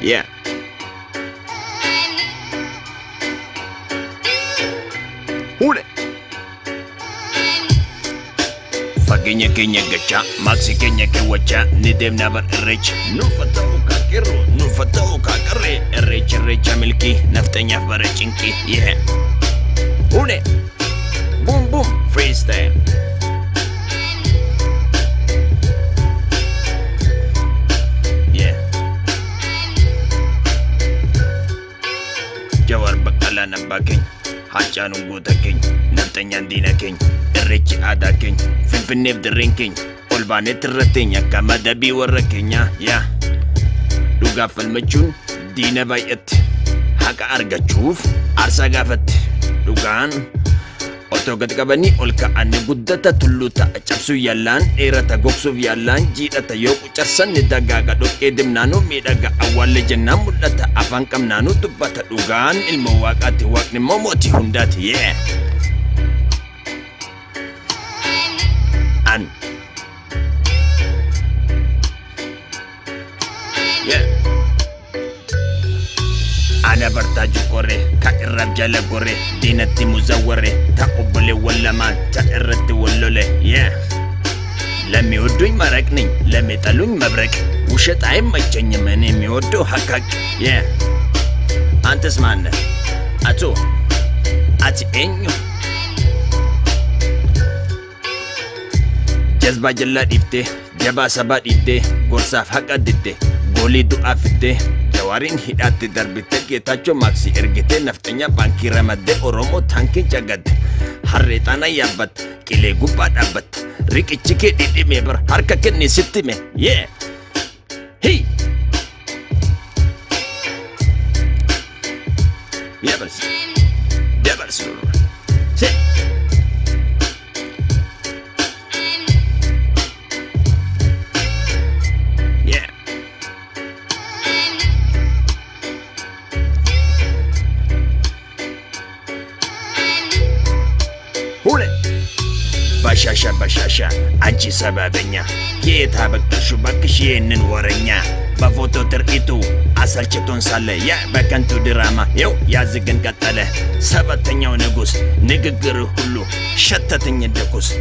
Yeah. Hule. Faginya kenya gacha, maxi kenya ke wacha, ni dem nabar rich. Nu fatau kakero, nu fatau kakare, rich milki, naftanya bare chinki. Yeah. Hule. Boom boom, freestyle. Jawar bakala na bagay Hanchanong guta king Naftanyan di na king Irrechi ada king Finfinib the king Olbanet rating Kamadabi warra kenya Ya Luga falmachun Di na bayat Haka arga chuf Arsa gafat Lugaan Otogat kabani olka ane guddata tulluta cabsu yallan dheerata gogsuuf yallan jiidhata yoo qucarsan ni dagaaga dhoqqee dimnaanuu miidhaga awwaalle jennaan mul'ata afaan qabnaanuu dubbata dhugaan ilma waaqaatti waaqni immoo mootii hundaati yeah. An yeah. Ana bartaaju qorre ka irraab jala gorre diinatti muzawwarre ta obbole wallamaan ta irratti wallole yeah. ለሚወዱኝ መረቅ ነኝ ለሚጠሉኝ መብረቅ ውሸት አይመቸኝም እኔ የሚወደው ሀቃቅ yeah. አንተስ ማነህ አቶ አቲ ኤኙ ጀዝባ ጀላ ዲፍቴ ጀባ ሰባ ዲዴ ጎርሳፍ ሀቃ ዲዴ ጎሊ ዱአ ፊዴ Jawarin hidhatti darbite geetaachoo maaksi ergite naftanya baankii ramadde Oromoo taankii jagad harree xaana yaabbat qilee gubbaa dhaabbat riqichi kee dhidhime bar harka kennii sittime yeah. Hey. Yabals. Yabals. Say. Hule. Bashasha anchi sababenya Kita baktashu bakishinin waranya Bafoto teritu asal ceton sale Ya bakantu drama Yo yazigan katale Sabatanya negus Negeguru hulu Shatatanya dekus